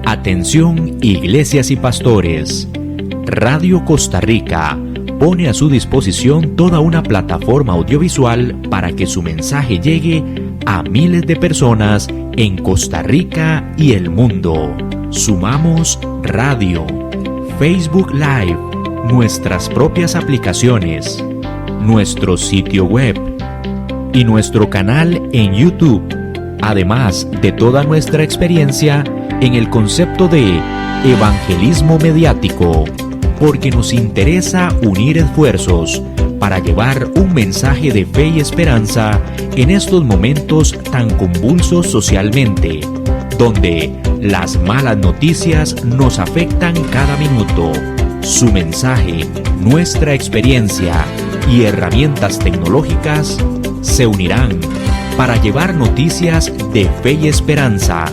Atención, iglesias y pastores. Radio Costa Rica pone a su disposición toda una plataforma audiovisual para que su mensaje llegue a miles de personas en Costa Rica y el mundo. Sumamos radio, Facebook Live, nuestras propias aplicaciones, nuestro sitio web y nuestro canal en YouTube, además de toda nuestra experiencia en el concepto de evangelismo mediático, porque nos interesa unir esfuerzos para llevar un mensaje de fe y esperanza en estos momentos tan convulsos socialmente, donde las malas noticias nos afectan cada minuto. Su mensaje, nuestra experiencia y herramientas tecnológicas se unirán para llevar noticias de fe y esperanza.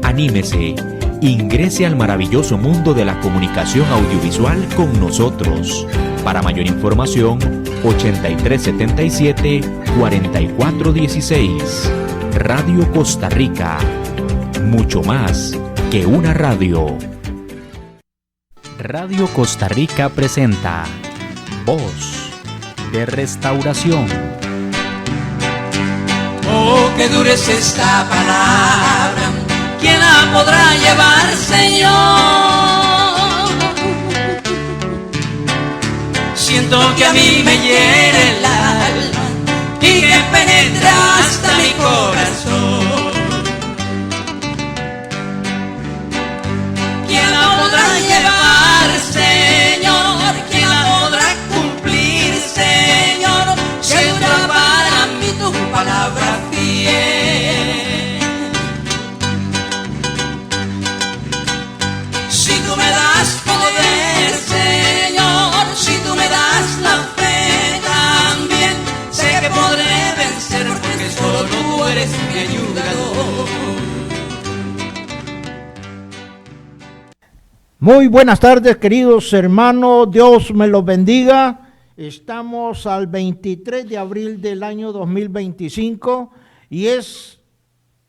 Anímese, ingrese al maravilloso mundo de la comunicación audiovisual con nosotros. Para mayor información, 8377-4416. Radio Costa Rica. Mucho más que una radio. Radio Costa Rica presenta Voz de Restauración. Oh, qué dura es esta palabra, ¿quién la podrá llevar, Señor? Siento que a mí me hiere el alma y que penetra hasta mi corazón. ¿Quién la podrá llevar, Señor? ¿Quién la podrá cumplir, Señor? Segura para mí tu palabra fiel. Si tú me das poder, Señor, si tú me das la fe también, sé que podré vencer porque solo tú eres mi ayudador. Muy buenas tardes, queridos hermanos, Dios me los bendiga. Estamos al 23 de abril del año 2025 y es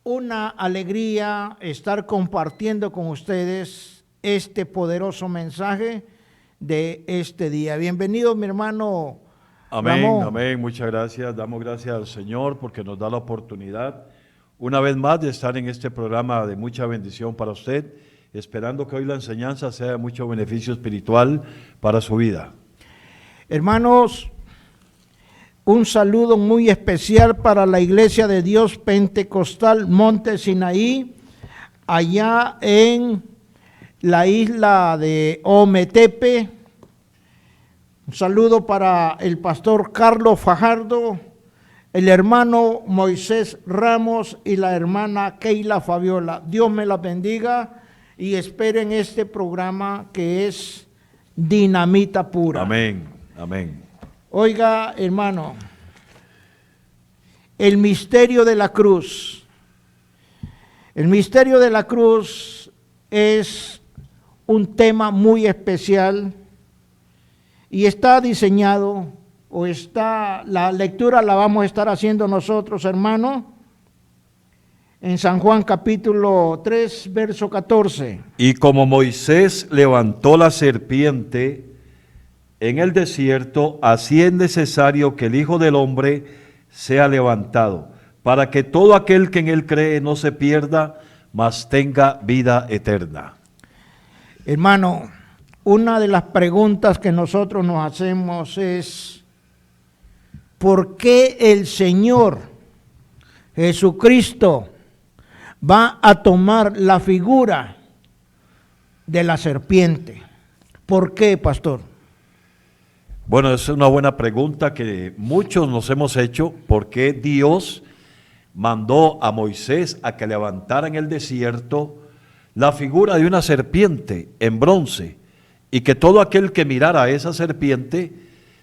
una alegría estar compartiendo con ustedes este poderoso mensaje de este día. Bienvenido, mi hermano. Amén, Ramón. amén, muchas gracias. Damos gracias al Señor porque nos da la oportunidad una vez más de estar en este programa de mucha bendición para usted, esperando que hoy la enseñanza sea de mucho beneficio espiritual para su vida. Hermanos, un saludo muy especial para la Iglesia de Dios Pentecostal Monte Sinaí, allá en la isla de Ometepe. Un saludo para el pastor Carlos Fajardo, el hermano Moisés Ramos y la hermana Keila Fabiola. Dios me las bendiga y esperen este programa que es dinamita pura. Amén, amén. Oiga, hermano, el misterio de la cruz. El misterio de la cruz es un tema muy especial y está diseñado, la lectura la vamos a estar haciendo nosotros, hermano, en San Juan capítulo 3, verso 14. Y como Moisés levantó la serpiente en el desierto, así es necesario que el Hijo del Hombre sea levantado, para que todo aquel que en él cree no se pierda, mas tenga vida eterna. Hermano, una de las preguntas que nosotros nos hacemos es, ¿por qué el Señor Jesucristo va a tomar la figura de la serpiente? ¿Por qué, pastor? Bueno, es una buena pregunta que muchos nos hemos hecho. ¿Por qué Dios mandó a Moisés a que levantara en el desierto la figura de una serpiente en bronce y que todo aquel que mirara a esa serpiente,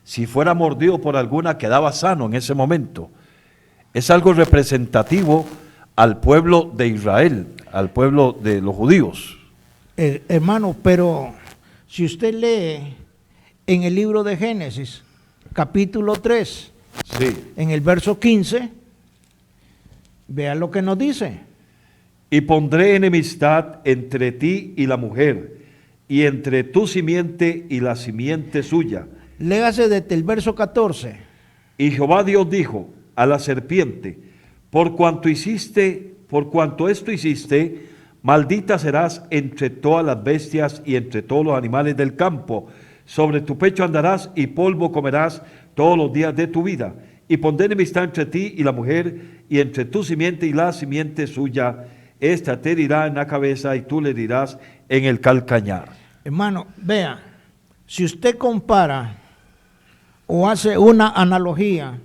si fuera mordido por alguna, quedaba sano en ese momento? Es algo representativo al pueblo de Israel, al pueblo de los judíos. Hermano, pero si usted lee en el libro de Génesis, capítulo 3, Sí. en el verso 15, vea lo que nos dice. Y pondré enemistad entre ti y la mujer, y entre tu simiente y la simiente suya. Léase desde el verso 14. Y Jehová Dios dijo a la serpiente, por cuanto esto hiciste, maldita serás entre todas las bestias y entre todos los animales del campo. Sobre tu pecho andarás y polvo comerás todos los días de tu vida. Y pondré enemistad entre ti y la mujer, y entre tu simiente y la simiente suya. Esta te herirá en la cabeza y tú le herirás en el calcañar. Hermano, vea, si usted compara o hace una analogía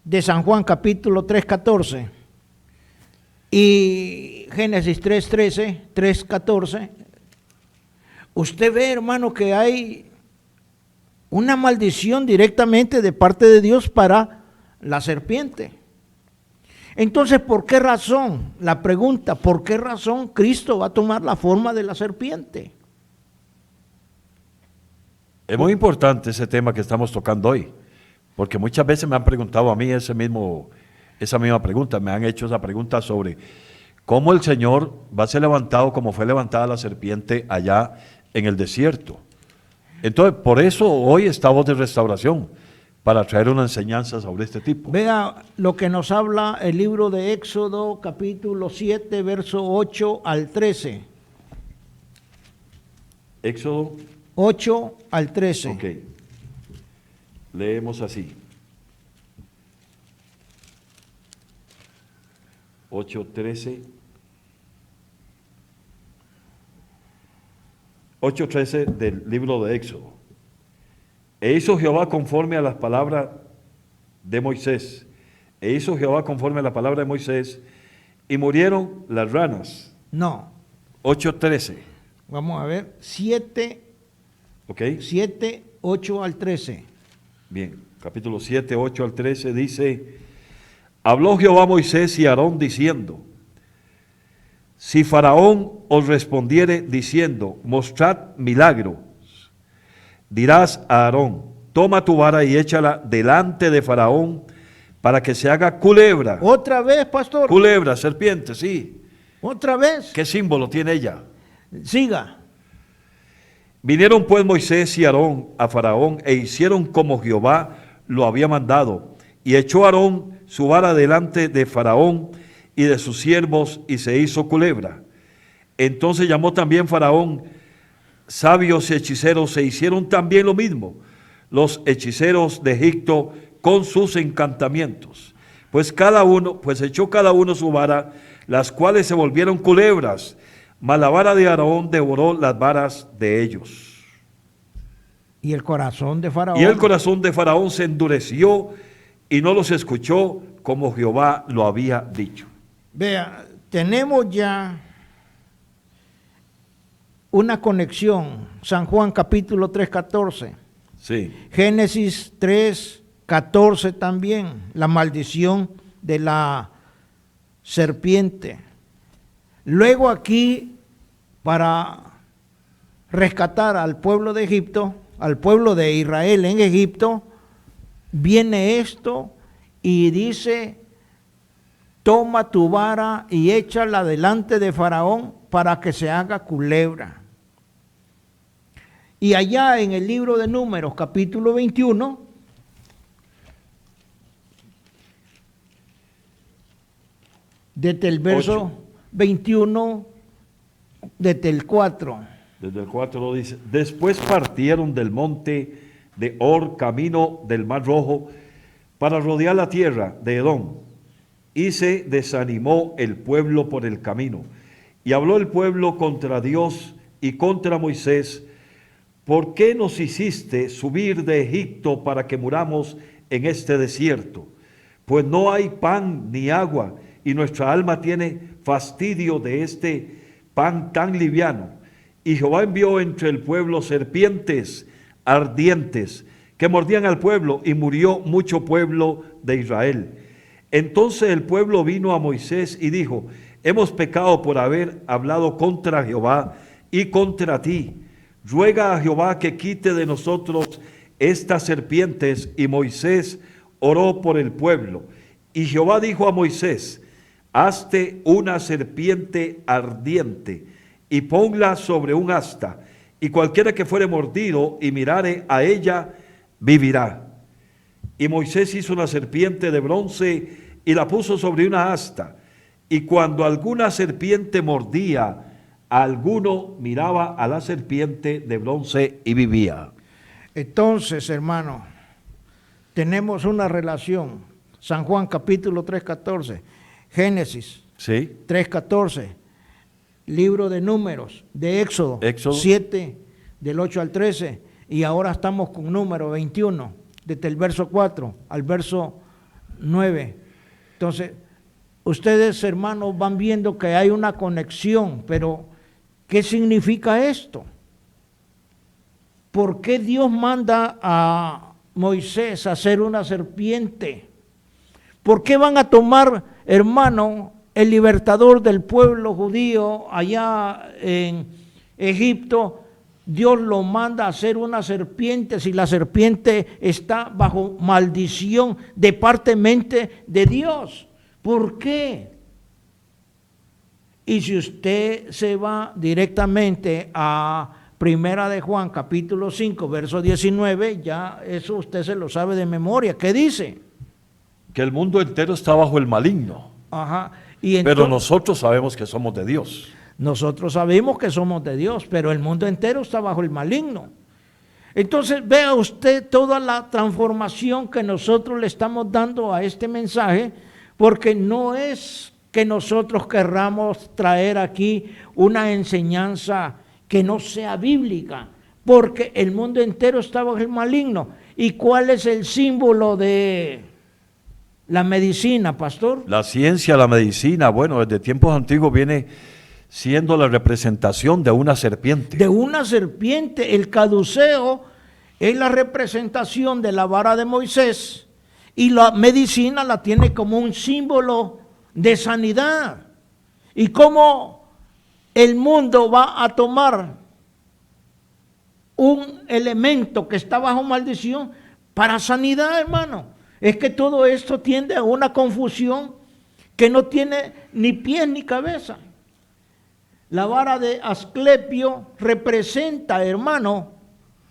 de San Juan capítulo 3:14 y Génesis 3:13, 3:14, usted ve, hermano, que hay una maldición directamente de parte de Dios para la serpiente. Entonces, ¿por qué razón? La pregunta, ¿por qué razón Cristo va a tomar la forma de la serpiente? Es muy importante ese tema que estamos tocando hoy, porque muchas veces me han preguntado a mí esa misma pregunta, me han hecho esa pregunta sobre cómo el Señor va a ser levantado como fue levantada la serpiente allá en el desierto. Entonces, por eso hoy estamos de restauración, para traer una enseñanza sobre este tipo. Vea lo que nos habla el libro de Éxodo, capítulo 7, verso 8 al 13. Éxodo 8 al 13. Ok. Leemos así. 8:13. 8:13 del libro de Éxodo. E hizo Jehová conforme a las palabras de Moisés. E hizo Jehová conforme a la palabra de Moisés, y murieron las ranas. No, 8:13. vamos a ver, 7, ¿Ok? 7, 8 al 13. Bien, capítulo 7, 8 al 13 dice: habló Jehová a Moisés y a Aarón diciendo: si Faraón os respondiere diciendo, mostrad milagro, dirás a Aarón, toma tu vara y échala delante de Faraón para que se haga culebra. Otra vez, pastor. Culebra, serpiente, sí. Otra vez. ¿Qué símbolo tiene ella? Siga. Vinieron pues Moisés y Aarón a Faraón e hicieron como Jehová lo había mandado. Y echó Aarón su vara delante de Faraón y de sus siervos y se hizo culebra. Entonces llamó también Faraón sabios y hechiceros, se hicieron también lo mismo los hechiceros de Egipto con sus encantamientos. Pues echó cada uno su vara, las cuales se volvieron culebras, mas la vara de Aarón devoró las varas de ellos. Y el corazón de Faraón. Y el corazón de Faraón se endureció y no los escuchó como Jehová lo había dicho. Vea, tenemos ya una conexión. San Juan capítulo 3:14. Sí. Génesis 3:14 también. La maldición de la serpiente. Luego aquí, para rescatar al pueblo de Egipto, al pueblo de Israel en Egipto, viene esto y dice: toma tu vara y échala delante de Faraón para que se haga culebra. Y allá en el libro de Números, capítulo 21, desde el verso 8. 21, desde el 4. Desde el 4 lo dice: después partieron del monte de Or, camino del Mar Rojo, para rodear la tierra de Edom. Y se desanimó el pueblo por el camino. Y habló el pueblo contra Dios y contra Moisés: ¿por qué nos hiciste subir de Egipto para que muramos en este desierto? Pues no hay pan ni agua, y nuestra alma tiene fastidio de este pan tan liviano. Y Jehová envió entre el pueblo serpientes ardientes que mordían al pueblo, y murió mucho pueblo de Israel. Entonces el pueblo vino a Moisés y dijo: hemos pecado por haber hablado contra Jehová y contra ti. Ruega a Jehová que quite de nosotros estas serpientes. Y Moisés oró por el pueblo. Y Jehová dijo a Moisés: hazte una serpiente ardiente y ponla sobre un asta, y cualquiera que fuere mordido y mirare a ella, vivirá. Y Moisés hizo una serpiente de bronce y la puso sobre una asta, y cuando alguna serpiente mordía a alguno, miraba a la serpiente de bronce y vivía. Entonces, hermano, tenemos una relación. San Juan capítulo 3:14, Génesis ¿Sí? 3:14, libro de Números, de Éxodo, Éxodo 7, del 8 al 13, y ahora estamos con número 21, desde el verso 4 al verso 9. Entonces, ustedes, hermanos, van viendo que hay una conexión, pero ¿qué significa esto? ¿Por qué Dios manda a Moisés a hacer una serpiente? ¿Por qué van a tomar, hermano, el libertador del pueblo judío allá en Egipto? Dios lo manda a hacer una serpiente si la serpiente está bajo maldición de parte de Dios. ¿Por qué? Y si usted se va directamente a Primera de Juan, capítulo 5, verso 19, ya eso usted se lo sabe de memoria. ¿Qué dice? Que el mundo entero está bajo el maligno. Ajá. Y Pero nosotros sabemos que somos de Dios. Nosotros sabemos que somos de Dios, pero el mundo entero está bajo el maligno. Entonces vea usted toda la transformación que nosotros le estamos dando a este mensaje, porque no es que nosotros querramos traer aquí una enseñanza que no sea bíblica, porque el mundo entero está bajo el maligno. ¿Y cuál es el símbolo de la medicina, pastor? La ciencia, la medicina, bueno, desde tiempos antiguos viene siendo la representación de una serpiente. De una serpiente. El caduceo es la representación de la vara de Moisés, y la medicina la tiene como un símbolo de sanidad. ¿Y cómo el mundo va a tomar un elemento que está bajo maldición para sanidad, hermano? Es que todo esto tiende a una confusión que no tiene ni pies ni cabeza. La vara de Asclepio representa, hermano,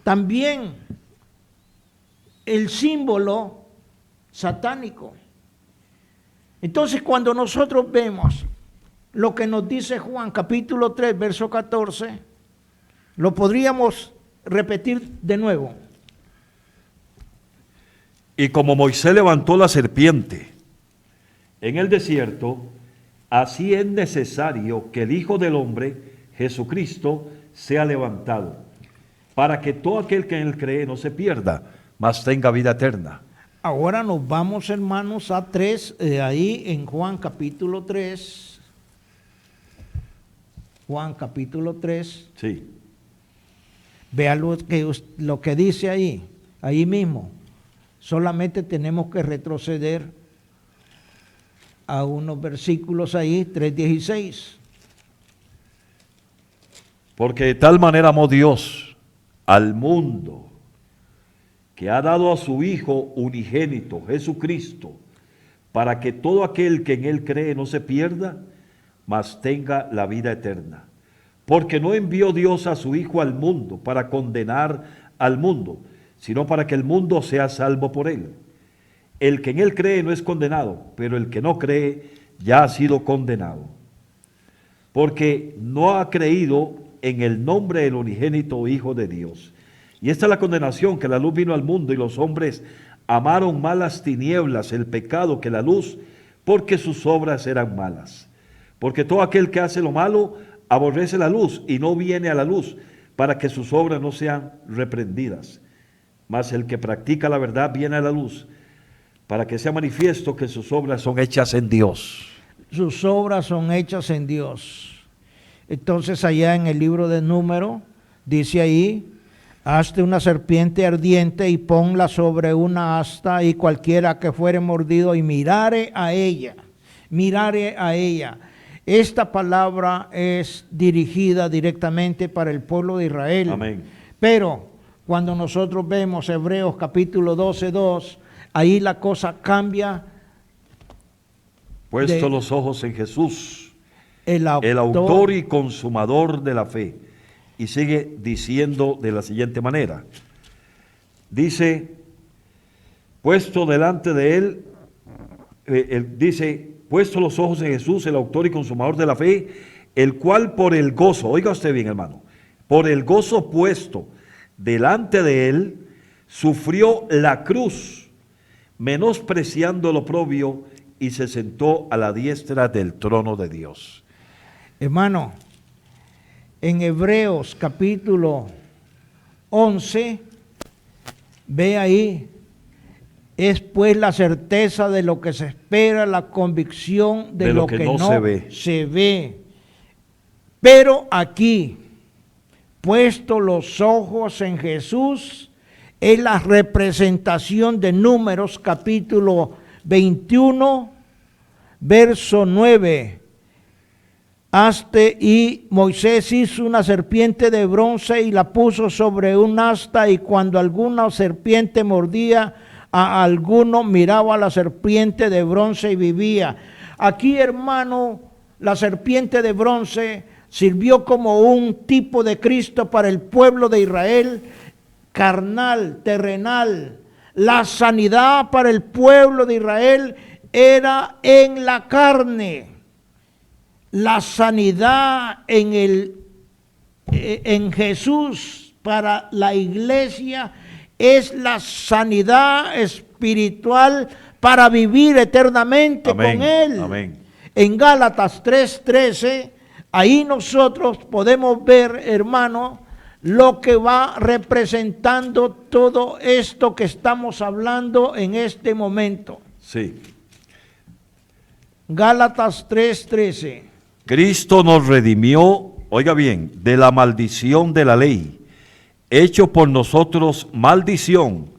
también el símbolo satánico. Entonces, cuando nosotros vemos lo que nos dice Juan capítulo 3, verso 14, lo podríamos repetir de nuevo. Y como Moisés levantó la serpiente en el desierto, así es necesario que el Hijo del Hombre, Jesucristo, sea levantado, para que todo aquel que en él cree no se pierda, mas tenga vida eterna. Ahora nos vamos, hermanos, a 3, ahí en Juan capítulo 3. Juan capítulo 3. Sí. Vea lo que dice ahí mismo. Solamente tenemos que retroceder a unos versículos ahí, 3:16. Porque de tal manera amó Dios al mundo, que ha dado a su Hijo unigénito, Jesucristo, para que todo aquel que en él cree no se pierda, mas tenga la vida eterna. Porque no envió Dios a su Hijo al mundo para condenar al mundo, sino para que el mundo sea salvo por él. El que en él cree no es condenado, pero el que no cree ya ha sido condenado, porque no ha creído en el nombre del unigénito Hijo de Dios. Y esta es la condenación, que la luz vino al mundo y los hombres amaron más las tinieblas, el pecado, que la luz, porque sus obras eran malas. Porque todo aquel que hace lo malo aborrece la luz y no viene a la luz, para que sus obras no sean reprendidas. Mas el que practica la verdad viene a la luz, para que sea manifiesto que sus obras son hechas en Dios. Sus obras son hechas en Dios. Entonces allá en el libro de Números dice ahí: hazte una serpiente ardiente y ponla sobre una asta, y cualquiera que fuere mordido y mirare a ella. Esta palabra es dirigida directamente para el pueblo de Israel. Amén. Pero cuando nosotros vemos Hebreos capítulo 12:2, ahí la cosa cambia Puesto los ojos en Jesús, el el autor y consumador de la fe. Y sigue diciendo de la siguiente manera. Dice, puesto delante de él, dice, puesto los ojos en Jesús, el autor y consumador de la fe, el cual por el gozo, oiga usted bien, hermano, por el gozo puesto delante de él, sufrió la cruz, menospreciando lo oprobio, y se sentó a la diestra del trono de Dios. Hermano, en Hebreos capítulo 11, ve ahí, es pues la certeza de lo que se espera, la convicción de lo que no se ve. Pero aquí, puesto los ojos en Jesús, es la representación de Números capítulo 21, verso 9. Y Moisés hizo una serpiente de bronce y la puso sobre un asta, y cuando alguna serpiente mordía a alguno, miraba a la serpiente de bronce y vivía. Aquí, hermano, la serpiente de bronce sirvió como un tipo de Cristo para el pueblo de Israel, carnal, terrenal. La sanidad para el pueblo de Israel era en la carne. La sanidad en Jesús para la iglesia es la sanidad espiritual para vivir eternamente con Él. Amén. En Gálatas 3:13, ahí nosotros podemos ver, hermano, lo que va representando todo esto que estamos hablando en este momento. Sí. Gálatas 3:13. Cristo nos redimió, oiga bien, de la maldición de la ley, hecho por nosotros maldición,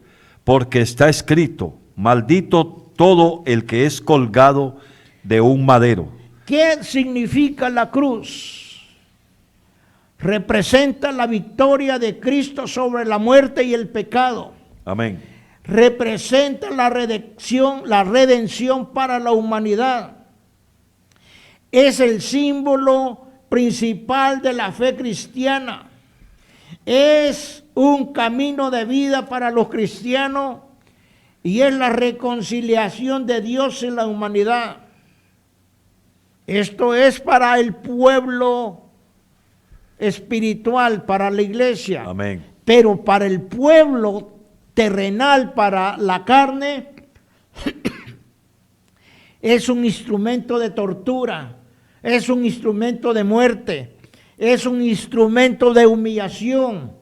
porque está escrito, maldito todo el que es colgado de un madero. ¿Qué significa la cruz? Representa la victoria de Cristo sobre la muerte y el pecado. Amén. Representa la redención para la humanidad. Es el símbolo principal de la fe cristiana. Es un camino de vida para los cristianos y es la reconciliación de Dios en la humanidad. Esto es para el pueblo espiritual, para la iglesia. Amén. Pero para el pueblo terrenal, para la carne, es un instrumento de tortura, es un instrumento de muerte, es un instrumento de humillación,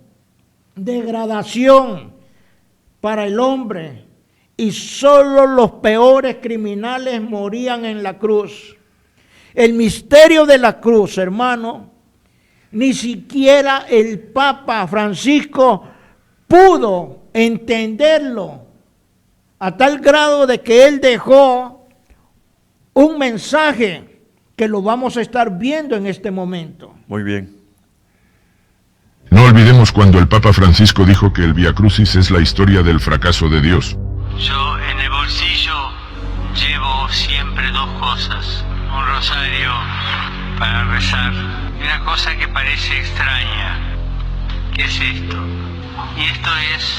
degradación para el hombre. Y solo los peores criminales morían en la cruz. El misterio de la cruz, hermano, ni siquiera el Papa Francisco pudo entenderlo, a tal grado de que él dejó un mensaje que lo vamos a estar viendo en este momento. Muy bien. No olvidemos cuando el Papa Francisco dijo que el Vía Crucis es la historia del fracaso de Dios. Yo en el bolsillo llevo siempre dos cosas. Un rosario para rezar y una cosa que parece extraña. ¿Qué es esto? Y esto es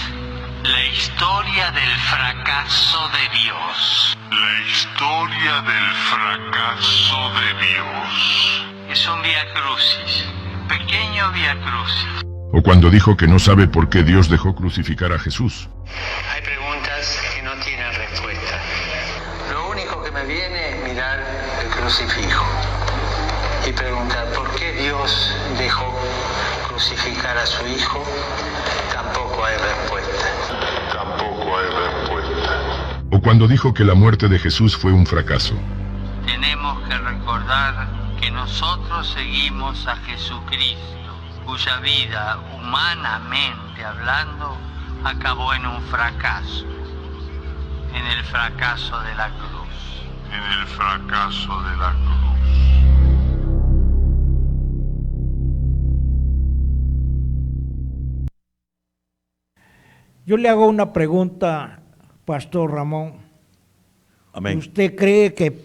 la historia del fracaso de Dios. La historia del fracaso de Dios. Es un Vía Crucis, pequeño Vía Crucis. O cuando dijo que no sabe por qué Dios dejó crucificar a Jesús. Hay preguntas que no tienen respuesta. Lo único que me viene es mirar el crucifijo y preguntar por qué Dios dejó crucificar a su hijo. Tampoco hay respuesta. Tampoco hay respuesta. O cuando dijo que la muerte de Jesús fue un fracaso. Tenemos que recordar que nosotros seguimos a Jesucristo, cuya vida, humanamente hablando, acabó en un fracaso, en el fracaso de la cruz. En el fracaso de la cruz. Yo le hago una pregunta, Pastor Ramón. Amén. ¿Usted cree que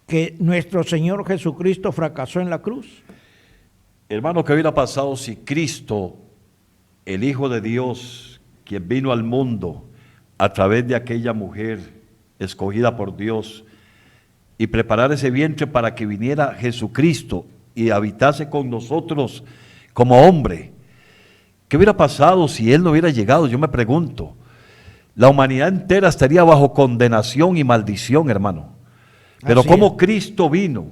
que nuestro Señor Jesucristo fracasó en la cruz? Hermano, ¿qué hubiera pasado si Cristo, el Hijo de Dios, quien vino al mundo a través de aquella mujer escogida por Dios, y preparar ese vientre para que viniera Jesucristo y habitase con nosotros como hombre? ¿Qué hubiera pasado si Él no hubiera llegado? Yo me pregunto. La humanidad entera estaría bajo condenación y maldición, hermano. Pero Así como es. Cristo vino,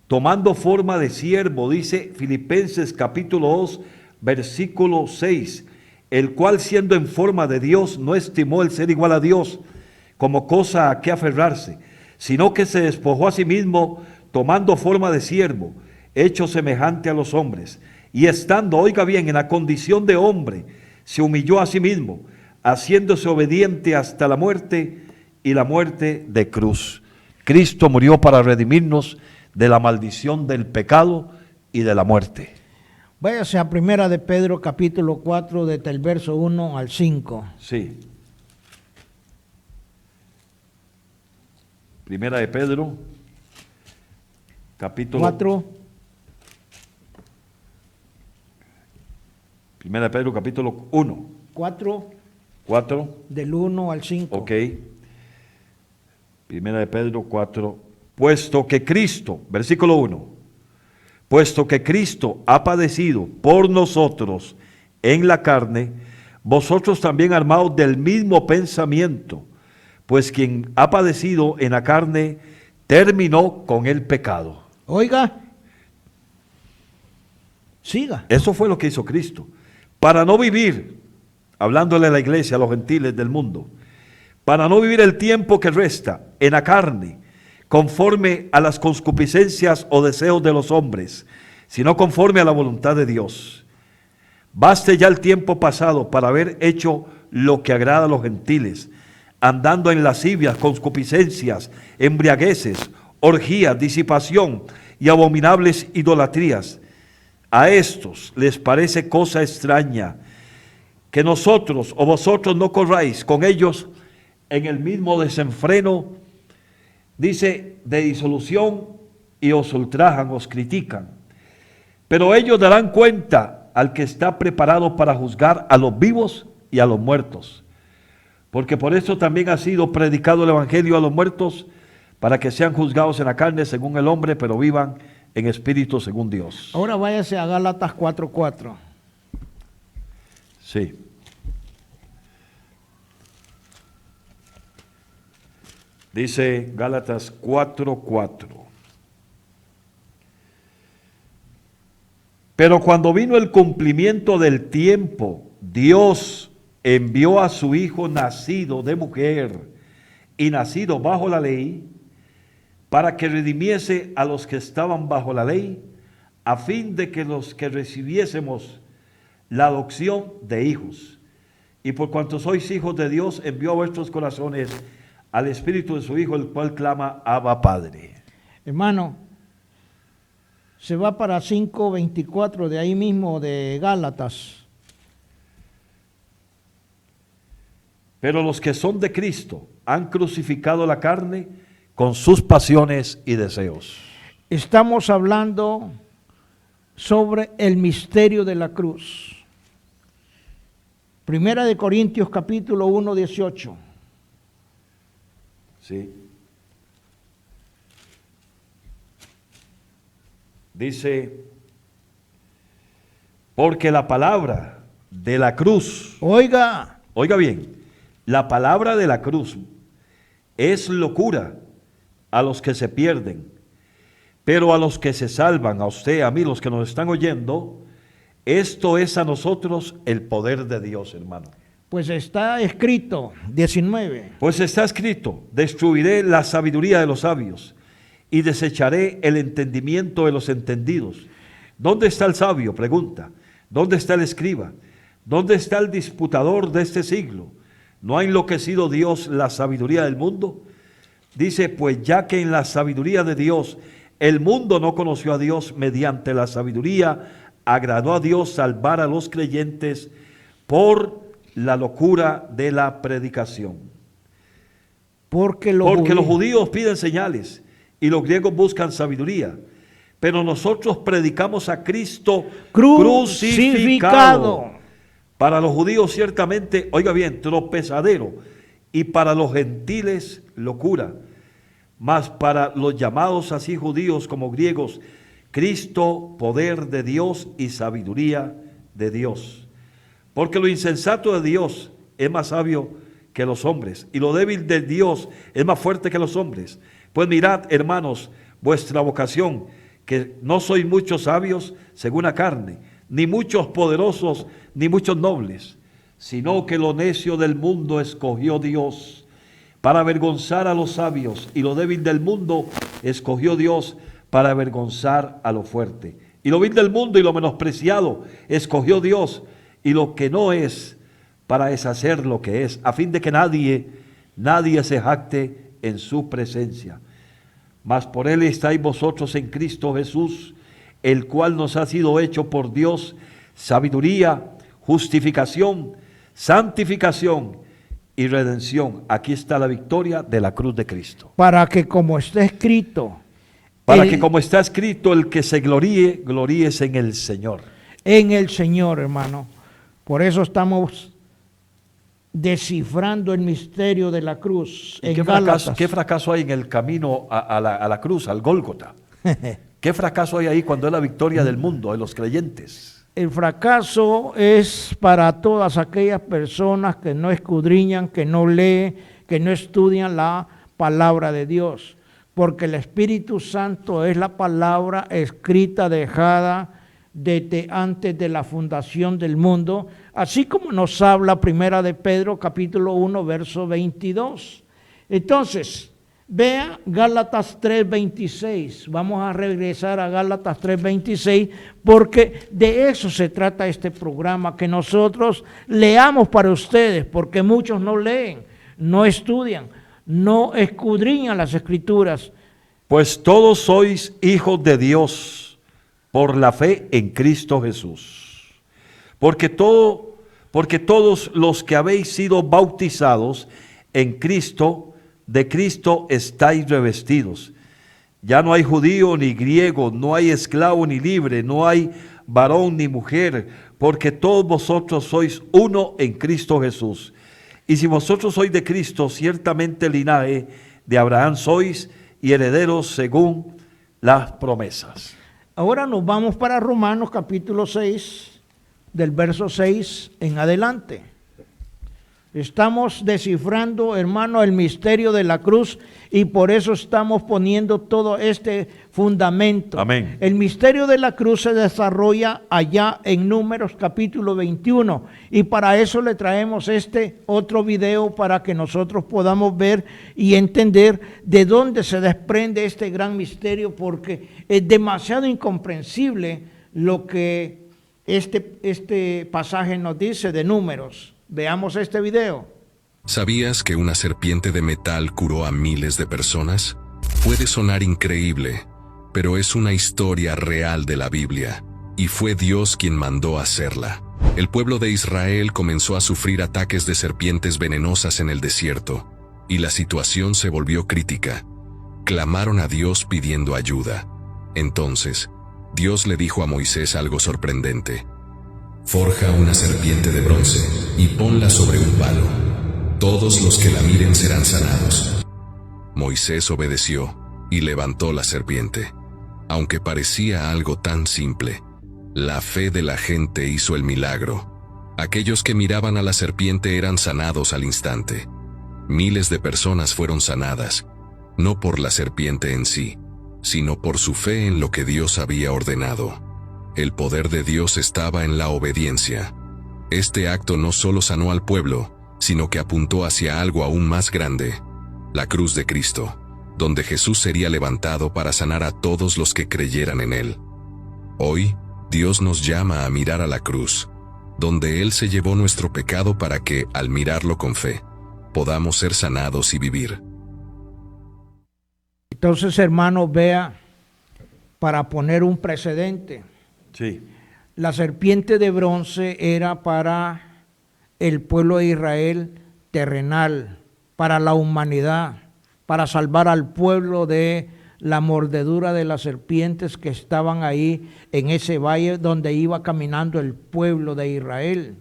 tomando forma de siervo, dice Filipenses capítulo 2, versículo 6, el cual siendo en forma de Dios, no estimó el ser igual a Dios como cosa a que aferrarse, sino que se despojó a sí mismo, tomando forma de siervo, hecho semejante a los hombres, y estando, oiga bien, en la condición de hombre, se humilló a sí mismo, haciéndose obediente hasta la muerte, y la muerte de cruz. Cristo murió para redimirnos de la maldición del pecado y de la muerte. Váyase a Primera de Pedro capítulo 4, desde el verso 1 al 5. Sí. Primera de Pedro, capítulo 4, Primera de Pedro, capítulo 1, 4, 4, del 1 al 5. ok. Primera de Pedro 4, puesto que Cristo, versículo 1, puesto que Cristo ha padecido por nosotros en la carne, vosotros también armados del mismo pensamiento, pues quien ha padecido en la carne terminó con el pecado. Oiga, siga. Eso fue lo que hizo Cristo. Para no vivir, hablándole a la iglesia, a los gentiles del mundo, para no vivir el tiempo que resta en la carne, conforme a las concupiscencias o deseos de los hombres, sino conforme a la voluntad de Dios. Baste ya el tiempo pasado para haber hecho lo que agrada a los gentiles, andando en lascivias, concupiscencias, embriagueces, orgías, disipación y abominables idolatrías. A estos les parece cosa extraña que nosotros o vosotros no corráis con ellos en el mismo desenfreno, dice, de disolución, y os ultrajan, os critican. Pero ellos darán cuenta al que está preparado para juzgar a los vivos y a los muertos. Porque por eso también ha sido predicado el evangelio a los muertos, para que sean juzgados en la carne según el hombre, pero vivan en espíritu según Dios. Ahora váyase a Gálatas 4:4. Sí. Dice Gálatas 4:4. Pero cuando vino el cumplimiento del tiempo, Dios envió a su Hijo nacido de mujer y nacido bajo la ley, para que redimiese a los que estaban bajo la ley, a fin de que los que recibiésemos la adopción de hijos. Y por cuanto sois hijos de Dios, envió a vuestros corazones al Espíritu de su Hijo, el cual clama, Abba, Padre. Hermano, se va para 5:24 de ahí mismo de Gálatas. Pero los que son de Cristo han crucificado la carne con sus pasiones y deseos. Estamos hablando sobre el misterio de la cruz. Primera de Corintios capítulo 1:18. Sí. Dice, porque la palabra de la cruz, Oiga, oiga bien, la palabra de la cruz es locura a los que se pierden, pero a los que se salvan, a usted, a mí, los que nos están oyendo, esto es a nosotros el poder de Dios, hermano. pues está escrito, 19. Pues está escrito, destruiré la sabiduría de los sabios y desecharé el entendimiento de los entendidos. ¿Dónde está el sabio? Pregunta. ¿Dónde está el escriba? ¿Dónde está el disputador de este siglo? ¿No ha enloquecido Dios la sabiduría del mundo? Dice, pues ya que en la sabiduría de Dios el mundo no conoció a Dios, mediante la sabiduría agradó a Dios salvar a los creyentes por la locura de la predicación. Porque Porque los judíos piden señales y los griegos buscan sabiduría. Pero nosotros predicamos a Cristo crucificado. Para los judíos ciertamente, oiga bien, tropezadero, y para los gentiles locura. Mas para los llamados así judíos como griegos, Cristo, poder de Dios y sabiduría de Dios. Porque lo insensato de Dios es más sabio que los hombres, y lo débil de Dios es más fuerte que los hombres. Pues mirad, hermanos, vuestra vocación, que no sois muchos sabios según la carne, ni muchos poderosos, ni muchos nobles, sino que lo necio del mundo escogió Dios para avergonzar a los sabios, y lo débil del mundo escogió Dios para avergonzar a lo fuerte. Y lo vil del mundo y lo menospreciado escogió Dios, y lo que no es, para deshacer lo que es, a fin de que nadie se jacte en su presencia. Mas por él estáis vosotros en Cristo Jesús, el cual nos ha sido hecho por Dios sabiduría, justificación, santificación y redención. Aquí está la victoria de la cruz de Cristo. Para que como está escrito, que como está escrito, el que se gloríe, gloríese en el Señor. En el Señor, hermano. Por eso estamos descifrando el misterio de la cruz. En ¿Qué fracaso hay en el camino a la cruz, al Gólgota? ¿Qué fracaso hay ahí cuando es la victoria del mundo, de los creyentes? El fracaso es para todas aquellas personas que no escudriñan, que no leen, que no estudian la palabra de Dios. Porque el Espíritu Santo es la palabra escrita, dejada desde antes de la fundación del mundo, así como nos habla Primera de Pedro, capítulo 1, verso 22. Entonces, vea Gálatas 3:26. Vamos a regresar a Gálatas 3:26, porque de eso se trata este programa, que nosotros leamos para ustedes, porque muchos no leen, no estudian, no escudriñan las Escrituras. Pues todos sois hijos de Dios por la fe en Cristo Jesús. Porque todos los que habéis sido bautizados en Cristo, de Cristo estáis revestidos. Ya no hay judío ni griego, no hay esclavo ni libre, no hay varón ni mujer, porque todos vosotros sois uno en Cristo Jesús. Y si vosotros sois de Cristo, ciertamente linaje de Abraham sois, y herederos según las promesas. Ahora nos vamos para Romanos capítulo 6, del verso 6 en adelante. Estamos descifrando, hermano, el misterio de la cruz, y por eso estamos poniendo todo este fundamento. Amén. El misterio de la cruz se desarrolla allá en Números capítulo 21, y para eso le traemos este otro video para que nosotros podamos ver y entender de dónde se desprende este gran misterio, porque es demasiado incomprensible lo que este pasaje nos dice de Números. Veamos este video. ¿Sabías que una serpiente de metal curó a miles de personas? Puede sonar increíble, pero es una historia real de la Biblia, y fue Dios quien mandó hacerla. El pueblo de Israel comenzó a sufrir ataques de serpientes venenosas en el desierto, y la situación se volvió crítica. Clamaron a Dios pidiendo ayuda. Entonces, Dios le dijo a Moisés algo sorprendente. Forja una serpiente de bronce y ponla sobre un palo. Todos los que la miren serán sanados. Moisés obedeció y levantó la serpiente. Aunque parecía algo tan simple, la fe de la gente hizo el milagro. Aquellos que miraban a la serpiente eran sanados al instante. Miles de personas fueron sanadas, no por la serpiente en sí, sino por su fe en lo que Dios había ordenado. El poder de Dios estaba en la obediencia. Este acto no solo sanó al pueblo, sino que apuntó hacia algo aún más grande, la cruz de Cristo, donde Jesús sería levantado para sanar a todos los que creyeran en Él. Hoy, Dios nos llama a mirar a la cruz, donde Él se llevó nuestro pecado para que, al mirarlo con fe, podamos ser sanados y vivir. Entonces, hermano, vea, para poner un precedente. Sí. La serpiente de bronce era para el pueblo de Israel terrenal, para la humanidad, para salvar al pueblo de la mordedura de las serpientes que estaban ahí en ese valle donde iba caminando el pueblo de Israel.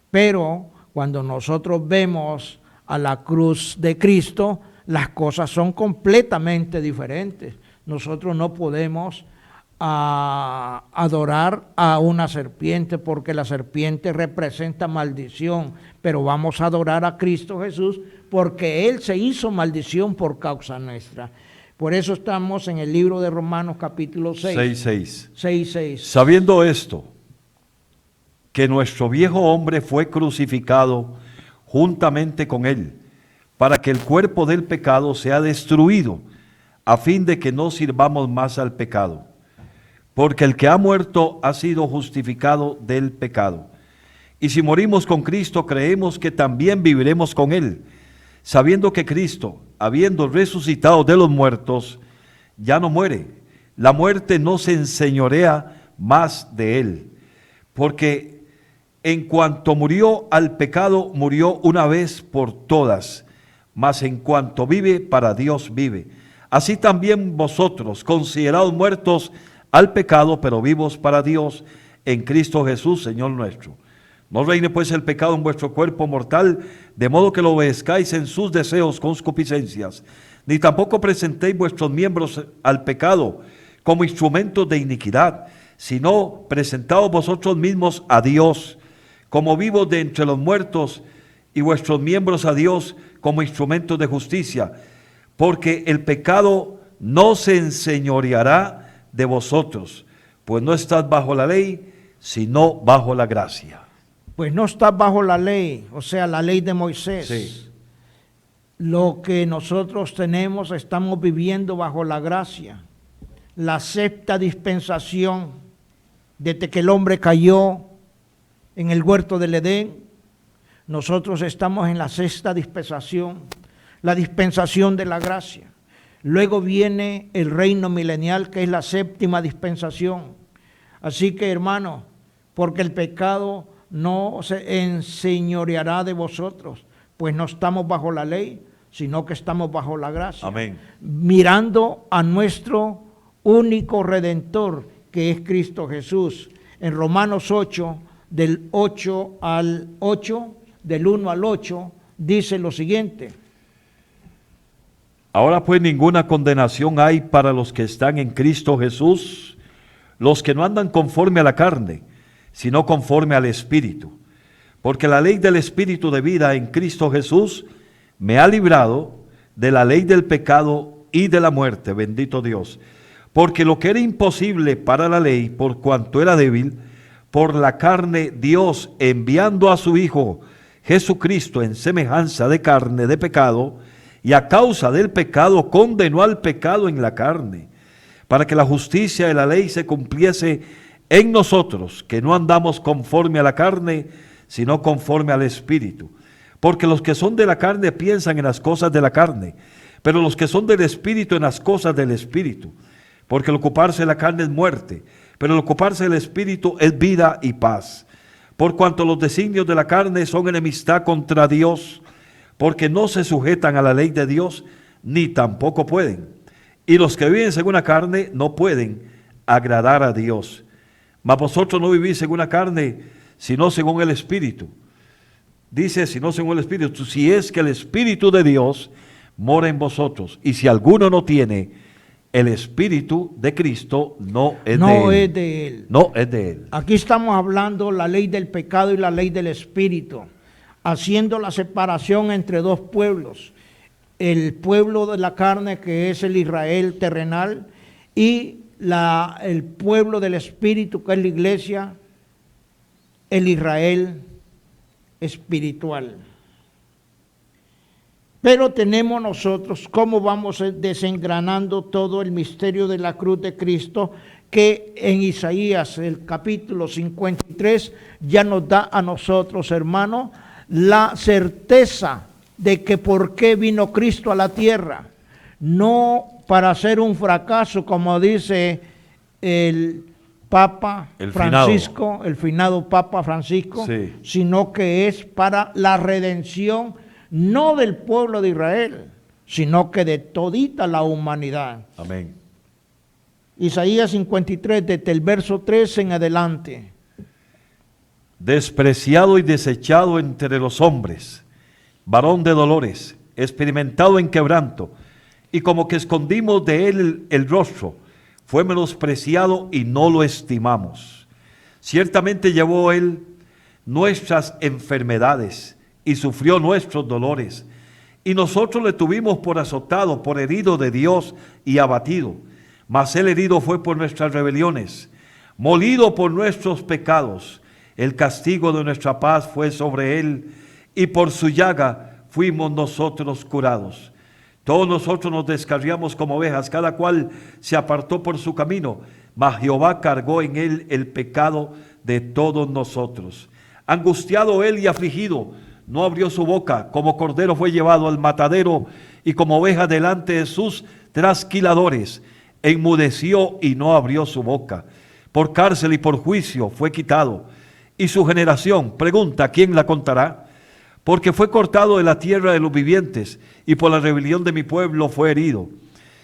Pero cuando nosotros vemos a la cruz de Cristo, las cosas son completamente diferentes. Nosotros no podemos adorar a una serpiente porque la serpiente representa maldición, pero vamos a adorar a Cristo Jesús porque Él se hizo maldición por causa nuestra. Por eso estamos en el libro de Romanos capítulo 6. Sabiendo esto, que nuestro viejo hombre fue crucificado juntamente con Él, para que el cuerpo del pecado sea destruido, a fin de que no sirvamos más al pecado. Porque el que ha muerto ha sido justificado del pecado. Y si morimos con Cristo, creemos que también viviremos con Él, sabiendo que Cristo, habiendo resucitado de los muertos, ya no muere. La muerte no se enseñorea más de Él. Porque en cuanto murió al pecado, murió una vez por todas, mas en cuanto vive, para Dios vive. Así también vosotros, considerados muertos al pecado, pero vivos para Dios, en Cristo Jesús, Señor nuestro. No reine pues el pecado en vuestro cuerpo mortal, de modo que lo obedezcáis en sus deseos, concupiscencias, ni tampoco presentéis vuestros miembros al pecado como instrumentos de iniquidad, sino presentaos vosotros mismos a Dios como vivos de entre los muertos, y vuestros miembros a Dios como instrumentos de justicia, porque el pecado no se enseñoreará de vosotros, pues no estás bajo la ley, sino bajo la gracia. Pues no estás bajo la ley, o sea, la ley de Moisés. Sí. Lo que nosotros tenemos, estamos viviendo bajo la gracia. La sexta dispensación, desde que el hombre cayó en el huerto del Edén, nosotros estamos en la sexta dispensación, la dispensación de la gracia. Luego viene el reino milenial, que es la séptima dispensación. Así que, hermano, porque el pecado no se enseñoreará de vosotros, pues no estamos bajo la ley, sino que estamos bajo la gracia. Amén. Mirando a nuestro único Redentor, que es Cristo Jesús. En Romanos 8, del 1 al 8, dice lo siguiente: Ahora pues ninguna condenación hay para los que están en Cristo Jesús, los que no andan conforme a la carne, sino conforme al Espíritu. Porque la ley del Espíritu de vida en Cristo Jesús me ha librado de la ley del pecado y de la muerte, bendito Dios. Porque lo que era imposible para la ley, por cuanto era débil, por la carne, Dios, enviando a su Hijo Jesucristo en semejanza de carne de pecado, y a causa del pecado condenó al pecado en la carne, para que la justicia de la ley se cumpliese en nosotros, que no andamos conforme a la carne, sino conforme al Espíritu. Porque los que son de la carne piensan en las cosas de la carne, pero los que son del Espíritu en las cosas del Espíritu. Porque el ocuparse de la carne es muerte, pero el ocuparse del Espíritu es vida y paz. Por cuanto los designios de la carne son enemistad contra Dios, porque no se sujetan a la ley de Dios, ni tampoco pueden. Y los que viven según la carne no pueden agradar a Dios. Mas vosotros no vivís según la carne, sino según el Espíritu. Dice, sino según el Espíritu, si es que el Espíritu de Dios mora en vosotros. Y si alguno no tiene el Espíritu de Cristo, no es de él. No es de él. Aquí estamos hablando la ley del pecado y la ley del Espíritu, haciendo la separación entre dos pueblos: el pueblo de la carne, que es el Israel terrenal, y el pueblo del Espíritu, que es la iglesia, el Israel espiritual. Pero tenemos nosotros cómo vamos desengranando todo el misterio de la cruz de Cristo, que en Isaías, el capítulo 53, ya nos da a nosotros, hermanos, la certeza de que por qué vino Cristo a la tierra. No para hacer un fracaso, como dice el Papa Francisco, el finado Papa Francisco, sí, sino que es para la redención, no del pueblo de Israel, sino que de todita la humanidad. Amén. Isaías 53, desde el verso 13 en adelante. Despreciado y desechado entre los hombres, varón de dolores, experimentado en quebranto, y como que escondimos de él el rostro, fue menospreciado y no lo estimamos. Ciertamente llevó él nuestras enfermedades y sufrió nuestros dolores, y nosotros le tuvimos por azotado, por herido de Dios y abatido. Mas él herido fue por nuestras rebeliones, molido por nuestros pecados. El castigo de nuestra paz fue sobre él, y por su llaga fuimos nosotros curados. Todos nosotros nos descarriamos como ovejas, cada cual se apartó por su camino, mas Jehová cargó en él el pecado de todos nosotros. Angustiado él y afligido, no abrió su boca, como cordero fue llevado al matadero, y como oveja delante de sus trasquiladores. Enmudeció y no abrió su boca. Por cárcel y por juicio fue quitado. Y su generación, pregunta, ¿quién la contará? Porque fue cortado de la tierra de los vivientes, y por la rebelión de mi pueblo fue herido.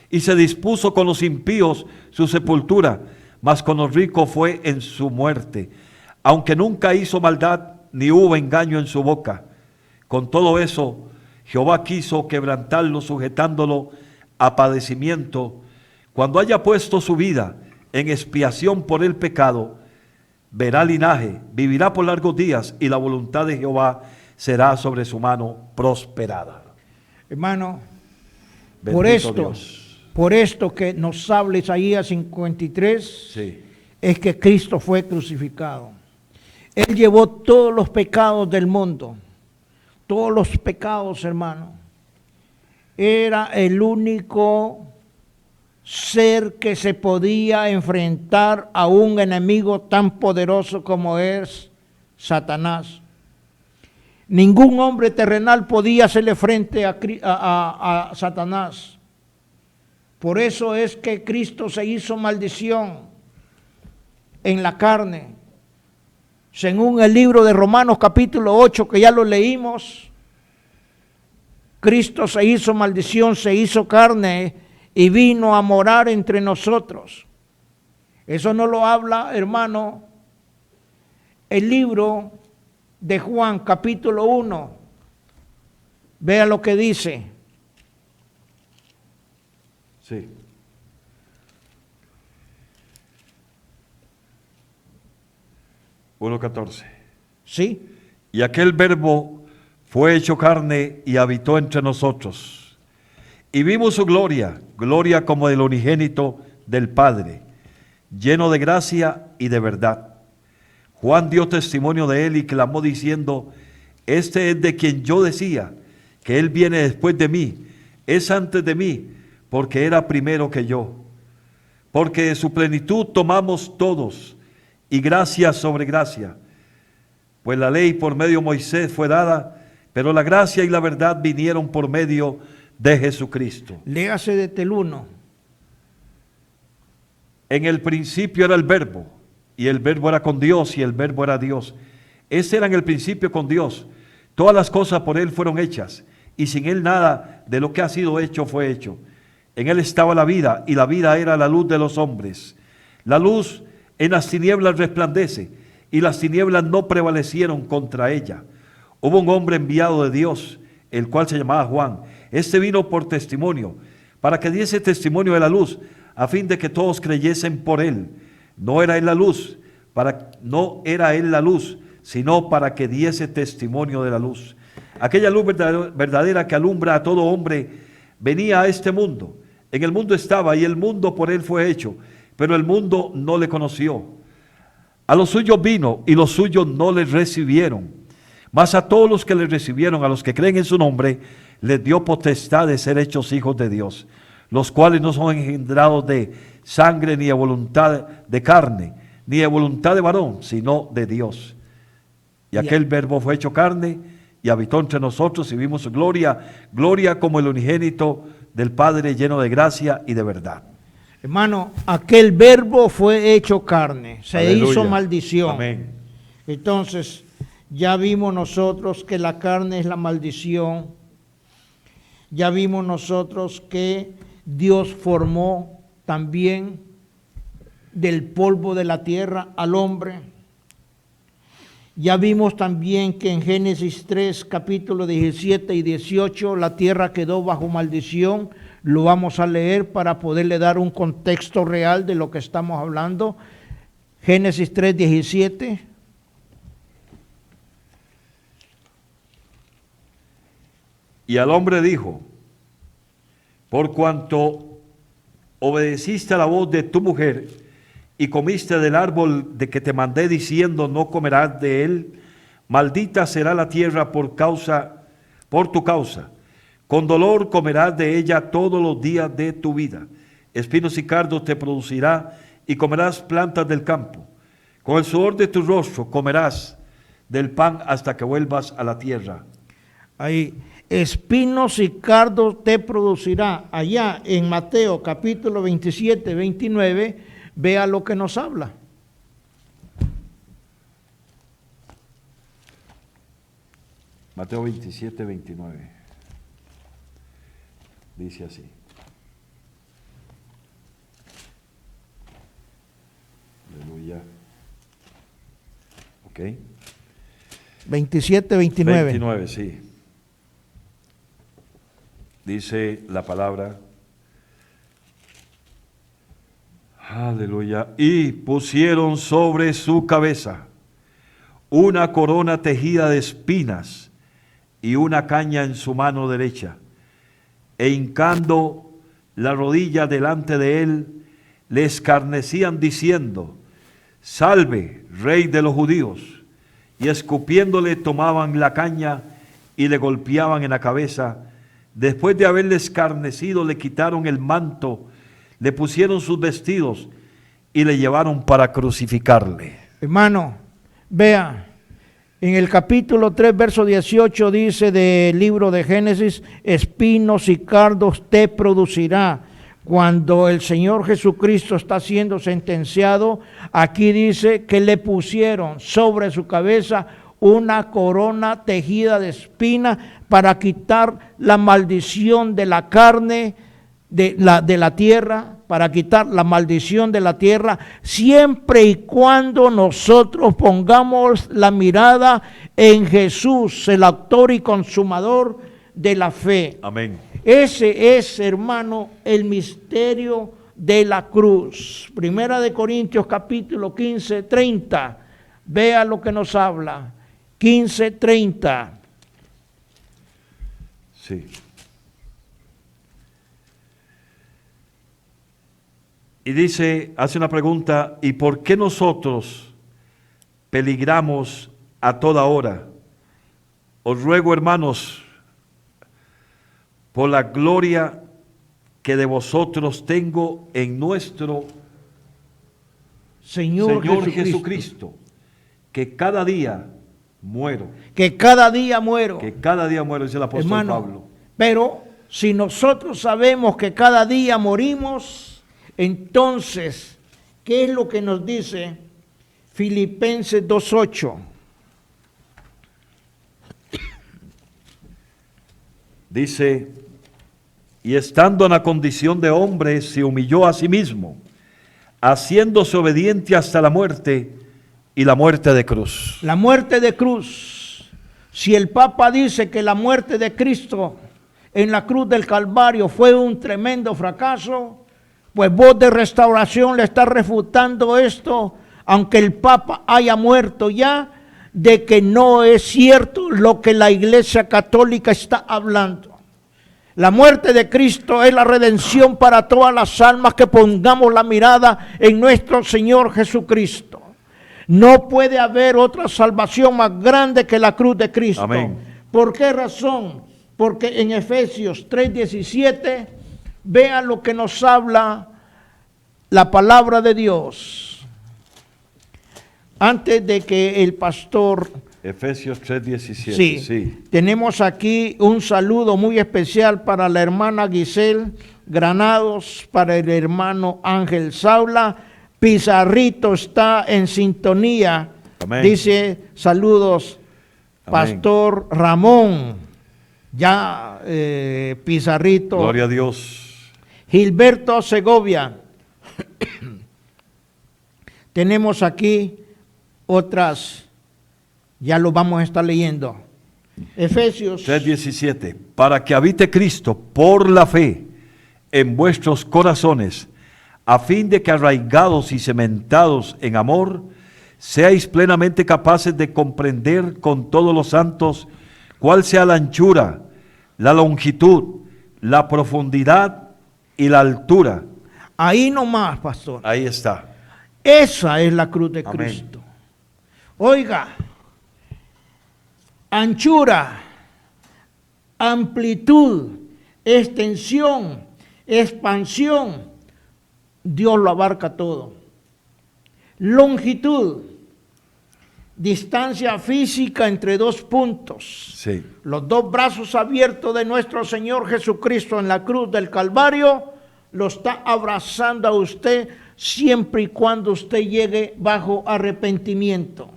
Y se dispuso con los impíos su sepultura, mas con los ricos fue en su muerte. Aunque nunca hizo maldad, ni hubo engaño en su boca. Con todo eso, Jehová quiso quebrantarlo, sujetándolo a padecimiento. Cuando haya puesto su vida en expiación por el pecado, verá linaje, vivirá por largos días, y la voluntad de Jehová será sobre su mano prosperada. Hermano, Bendito por esto que nos habla Isaías 53, Sí. es que Cristo fue crucificado. Él llevó todos los pecados del mundo, todos los pecados, hermano. Era el único ser que se podía enfrentar a un enemigo tan poderoso como es Satanás. Ningún hombre terrenal podía hacerle frente a Satanás. Por eso es que Cristo se hizo maldición en la carne. Según el libro de Romanos capítulo 8, que ya lo leímos, Cristo se hizo maldición, se hizo carne y vino a morar entre nosotros. Eso no lo habla, hermano, el libro de Juan capítulo 1. Vea lo que dice. Sí. Uno 14. ¿Sí? Y aquel verbo fue hecho carne y habitó entre nosotros. Y vimos su gloria, gloria como del unigénito del Padre, lleno de gracia y de verdad. Juan dio testimonio de él y clamó diciendo: este es de quien yo decía, que él viene después de mí, es antes de mí, porque era primero que yo. Porque de su plenitud tomamos todos, y gracia sobre gracia. Pues la ley por medio de Moisés fue dada, pero la gracia y la verdad vinieron por medio de Jesucristo. Léase desde el 1. En el principio era el verbo, y el verbo era con Dios, y el verbo era Dios. Ese era en el principio con Dios. Todas las cosas por él fueron hechas, y sin él nada de lo que ha sido hecho fue hecho. En él estaba la vida, y la vida era la luz de los hombres. La luz en las tinieblas resplandece, y las tinieblas no prevalecieron contra ella. Hubo un hombre enviado de Dios, el cual se llamaba Juan. Este vino por testimonio, para que diese testimonio de la luz, a fin de que todos creyesen por él. No era él la luz, sino para que diese testimonio de la luz. Aquella luz verdadera que alumbra a todo hombre venía a este mundo. En el mundo estaba, y el mundo por él fue hecho, pero el mundo no le conoció. A los suyos vino, y los suyos no le recibieron. Mas a todos los que le recibieron, a los que creen en su nombre, les dio potestad de ser hechos hijos de Dios, los cuales no son engendrados de sangre, ni de voluntad de carne, ni de voluntad de varón, sino de Dios. Y aquel verbo fue hecho carne y habitó entre nosotros, y vimos su gloria, gloria como el unigénito del Padre, lleno de gracia y de verdad. Hermano, aquel verbo fue hecho carne, se Aleluya. hizo maldición. Amén. Entonces, ya vimos nosotros que la carne es la maldición. Ya vimos nosotros que Dios formó también del polvo de la tierra al hombre. Ya vimos también que en Génesis 3, capítulos 17 y 18, la tierra quedó bajo maldición. Lo vamos a leer para poderle dar un contexto real de lo que estamos hablando. Génesis 3, 17. Y al hombre dijo: por cuanto obedeciste a la voz de tu mujer y comiste del árbol de que te mandé diciendo no comerás de él, maldita será la tierra por tu causa. Con dolor comerás de ella todos los días de tu vida. Espinos y cardos te producirá y comerás plantas del campo. Con el sudor de tu rostro comerás del pan hasta que vuelvas a la tierra. Ahí, espinos y cardos te producirá. Allá en Mateo capítulo 27, 29, vea lo que nos habla. Mateo 27, 29. Dice así. Aleluya. Ok. 27, 29. 29, sí. Dice la palabra. Aleluya. Y pusieron sobre su cabeza una corona tejida de espinas y una caña en su mano derecha. E hincando la rodilla delante de él, le escarnecían diciendo: salve, rey de los judíos. Y escupiéndole tomaban la caña y le golpeaban en la cabeza. Después de haberle escarnecido, le quitaron el manto, le pusieron sus vestidos y le llevaron para crucificarle. Hermano, vea, en el capítulo 3, verso 18 dice del libro de Génesis: espinos y cardos te producirá. Cuando el Señor Jesucristo está siendo sentenciado, aquí dice que le pusieron sobre su cabeza una corona tejida de espinas para quitar la maldición de la carne de la tierra, para quitar la maldición de la tierra, siempre y cuando nosotros pongamos la mirada en Jesús, el autor y consumador de la fe. Amén. Ese es, hermano, el misterio de la cruz. Primera de Corintios capítulo 15, 30. Vea lo que nos habla. 15, 30. Sí. Y dice, hace una pregunta: ¿y por qué nosotros peligramos a toda hora? Os ruego, hermanos, por la gloria que de vosotros tengo en nuestro Señor Jesucristo, que cada día muero. Que cada día muero. Que cada día muero, dice el apóstol Hermano, Pablo. Pero si nosotros sabemos que cada día morimos, entonces, ¿qué es lo que nos dice Filipenses 2:8? Dice: y estando en la condición de hombre, se humilló a sí mismo, haciéndose obediente hasta la muerte, y la muerte de cruz. La muerte de cruz. Si el Papa dice que la muerte de Cristo en la cruz del Calvario fue un tremendo fracaso, pues Voz de Restauración le está refutando esto, aunque el Papa haya muerto ya, de que no es cierto lo que la Iglesia Católica está hablando. La muerte de Cristo es la redención para todas las almas que pongamos la mirada en nuestro Señor Jesucristo. No puede haber otra salvación más grande que la cruz de Cristo. Amén. ¿Por qué razón? Porque en Efesios 3:17, vean lo que nos habla la palabra de Dios. Antes de que el pastor... Efesios 3:17. Sí. Tenemos aquí un saludo muy especial para la hermana Giselle Granados, para el hermano Ángel Saula. Pizarrito está en sintonía. Amén. Dice: saludos, Amén. Pastor Ramón. Ya Pizarrito. Gloria a Dios. Gilberto Segovia. Tenemos aquí otras, ya lo vamos a estar leyendo. Efesios 3:17. Para que habite Cristo por la fe en vuestros corazones, a fin de que arraigados y cementados en amor, seáis plenamente capaces de comprender con todos los santos cuál sea la anchura, la longitud, la profundidad y la altura. Ahí nomás, pastor. Ahí está. Esa es la cruz de Amén. Cristo. Oiga, anchura, amplitud, extensión, expansión, Dios lo abarca todo. Longitud, distancia física entre dos puntos. Sí. Los dos brazos abiertos de nuestro Señor Jesucristo en la cruz del Calvario lo está abrazando a usted siempre y cuando usted llegue bajo arrepentimiento.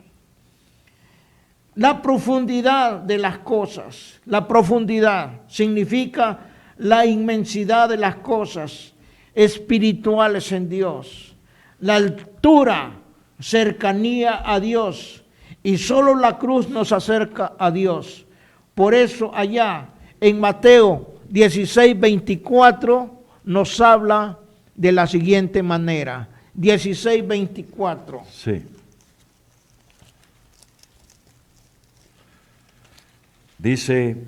La profundidad de las cosas, la profundidad significa la inmensidad de las cosas espirituales en Dios. La altura, cercanía a Dios. Y solo la cruz nos acerca a Dios. Por eso allá en Mateo 16:24 nos habla de la siguiente manera. 16:24. Sí. Dice,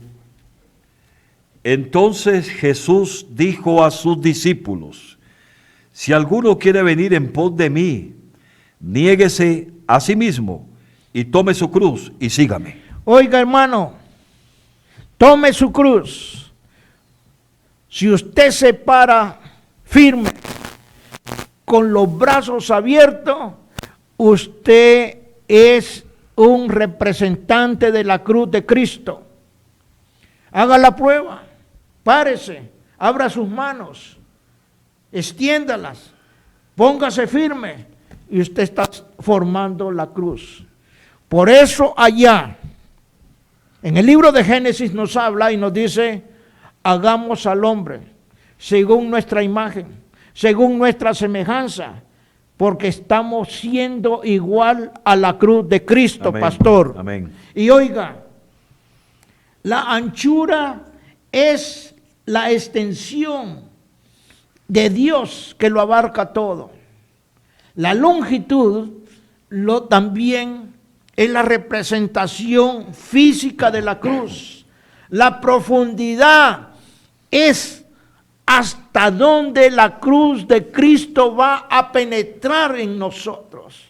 entonces Jesús dijo a sus discípulos, si alguno quiere venir en pos de mí, niéguese a sí mismo y tome su cruz y sígame. Oiga, hermano, tome su cruz. Si usted se para firme, con los brazos abiertos, usted es un representante de la cruz de Cristo. Haga la prueba, párese, abra sus manos, extiéndalas, póngase firme y usted está formando la cruz. Por eso allá, en el libro de Génesis nos habla y nos dice, hagamos al hombre según nuestra imagen, según nuestra semejanza, porque estamos siendo igual a la cruz de Cristo, Amén. pastor. Amén. Y oiga, la anchura es la extensión de Dios que lo abarca todo. La longitud también es la representación física de la cruz. La profundidad es hasta donde la cruz de Cristo va a penetrar en nosotros.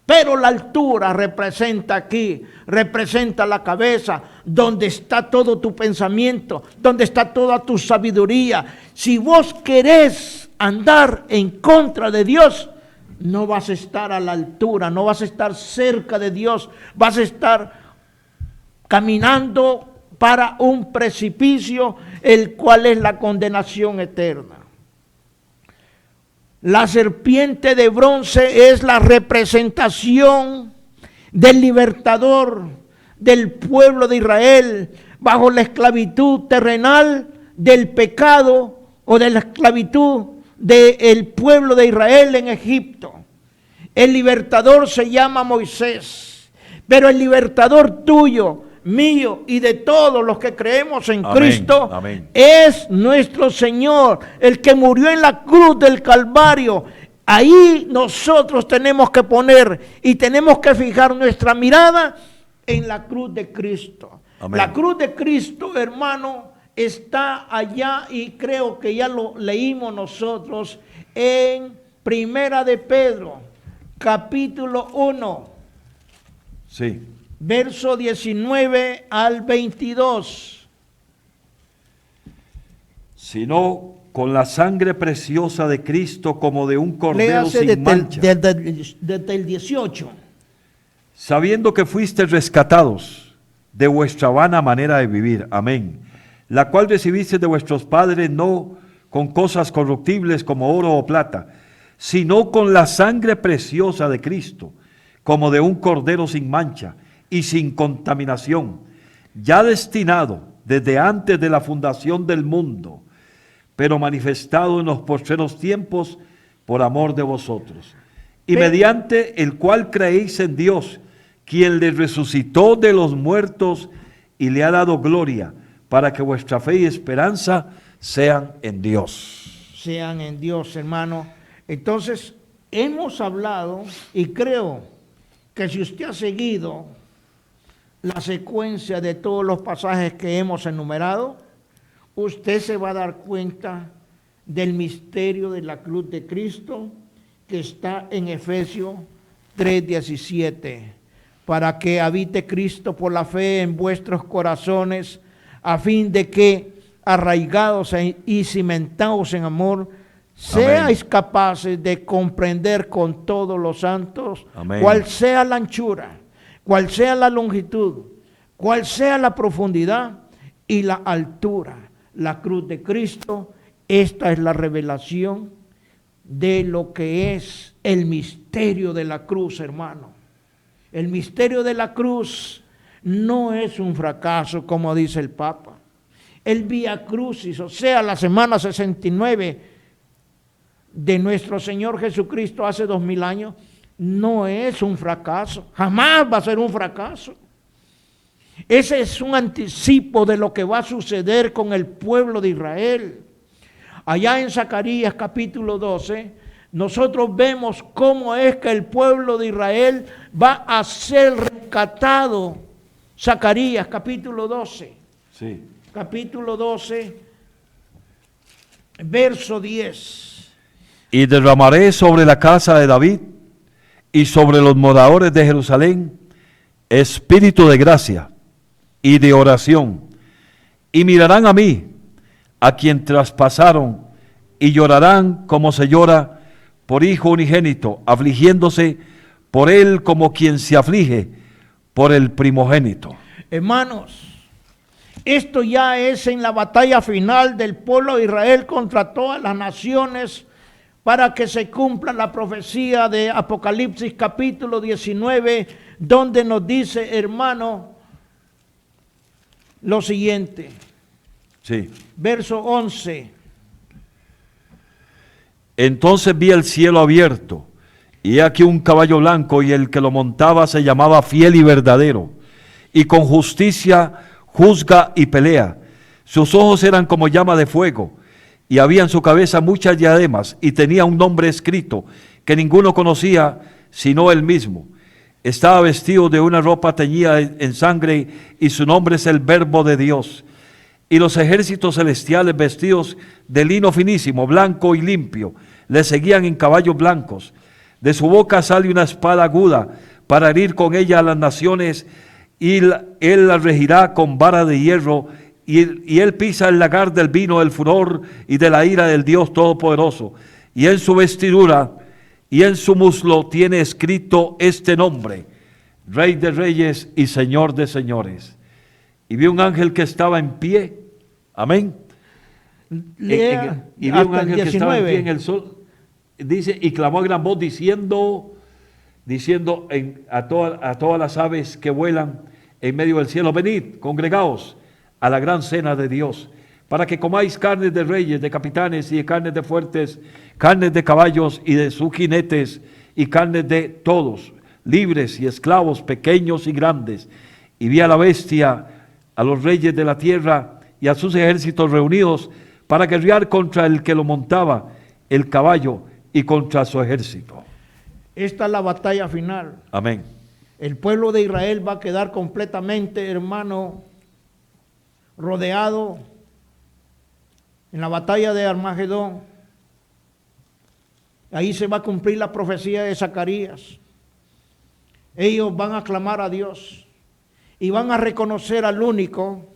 Pero la altura representa aquí, representa la cabeza, donde está todo tu pensamiento, donde está toda tu sabiduría. Si vos querés andar en contra de Dios, no vas a estar a la altura, no vas a estar cerca de Dios, vas a estar caminando para un precipicio, el cual es la condenación eterna. La serpiente de bronce es la representación del libertador del pueblo de Israel bajo la esclavitud terrenal del pecado o de la esclavitud del pueblo de Israel en Egipto. El libertador se llama Moisés, pero el libertador tuyo, mío y de todos los que creemos en Amén, Cristo amén. es nuestro Señor, el que murió en la cruz del Calvario. Ahí nosotros tenemos que poner y tenemos que fijar nuestra mirada en la cruz de Cristo. Amén. La cruz de Cristo, hermano, está allá y creo que ya lo leímos nosotros en Primera de Pedro, capítulo 1. Sí. Verso 19 al 22. Sino con la sangre preciosa de Cristo como de un cordero Léase sin mancha, desde el 18. sabiendo que fuisteis rescatados de vuestra vana manera de vivir, amén, la cual recibisteis de vuestros padres no con cosas corruptibles como oro o plata, sino con la sangre preciosa de Cristo, como de un cordero sin mancha y sin contaminación, ya destinado desde antes de la fundación del mundo, pero manifestado en los postreros tiempos por amor de vosotros, y mediante el cual creéis en Dios, quien le resucitó de los muertos y le ha dado gloria, para que vuestra fe y esperanza sean en Dios. Sean en Dios, hermano. Entonces, hemos hablado, y creo que si usted ha seguido la secuencia de todos los pasajes que hemos enumerado, usted se va a dar cuenta del misterio de la cruz de Cristo que está en Efesios 3:17, para que habite Cristo por la fe en vuestros corazones, a fin de que, arraigados y cimentados en amor, seáis capaces de comprender con todos los santos cuál sea la anchura, cuál sea la longitud, cuál sea la profundidad y la altura. La cruz de Cristo, esta es la revelación de lo que es el misterio de la cruz, hermano. El misterio de la cruz no es un fracaso, como dice el Papa. El Vía Crucis, o sea, la semana 69 de nuestro Señor Jesucristo hace 2000 años, no es un fracaso, jamás va a ser un fracaso. Ese es un anticipo de lo que va a suceder con el pueblo de Israel. Allá en Zacarías capítulo 12, nosotros vemos cómo es que el pueblo de Israel va a ser rescatado. Zacarías capítulo 12. Sí. Capítulo 12, verso 10. Y derramaré sobre la casa de David y sobre los moradores de Jerusalén espíritu de gracia y de oración, y mirarán a mí, a quien traspasaron, y llorarán como se llora por hijo unigénito, afligiéndose por él como quien se aflige por el primogénito. Hermanos, esto ya es en la batalla final del pueblo de Israel contra todas las naciones, para que se cumpla la profecía de Apocalipsis capítulo 19, donde nos dice, hermano, lo siguiente. Sí. Verso 11. Entonces vi el cielo abierto, y he aquí un caballo blanco, y el que lo montaba se llamaba Fiel y Verdadero, y con justicia juzga y pelea. Sus ojos eran como llama de fuego, y había en su cabeza muchas diademas, y tenía un nombre escrito que ninguno conocía sino él mismo. Estaba vestido de una ropa teñida en sangre, y su nombre es el Verbo de Dios. Y los ejércitos celestiales, vestidos de lino finísimo, blanco y limpio, le seguían en caballos blancos. De su boca sale una espada aguda para herir con ella a las naciones, y él la regirá con vara de hierro, y él pisa el lagar del vino del furor y de la ira del Dios Todopoderoso. Y en su vestidura y en su muslo tiene escrito este nombre: Rey de Reyes y Señor de Señores. Y vi un ángel que estaba en pie, amén. Y vi un ángel que estaba en pie en el sol, dice, y clamó a gran voz diciendo a todas las aves que vuelan en medio del cielo: venid, congregaos a la gran cena de Dios, para que comáis carnes de reyes, de capitanes y de carnes de fuertes, carnes de caballos y de sus jinetes, y carnes de todos, libres y esclavos, pequeños y grandes. Y vi a la bestia, a los reyes de la tierra y a sus ejércitos reunidos para guerrear contra el que lo montaba, el caballo, y contra su ejército. Esta es la batalla final. Amén. El pueblo de Israel va a quedar completamente, hermano, rodeado en la batalla de Armagedón. Ahí se va a cumplir la profecía de Zacarías. Ellos van a clamar a Dios y van a reconocer al único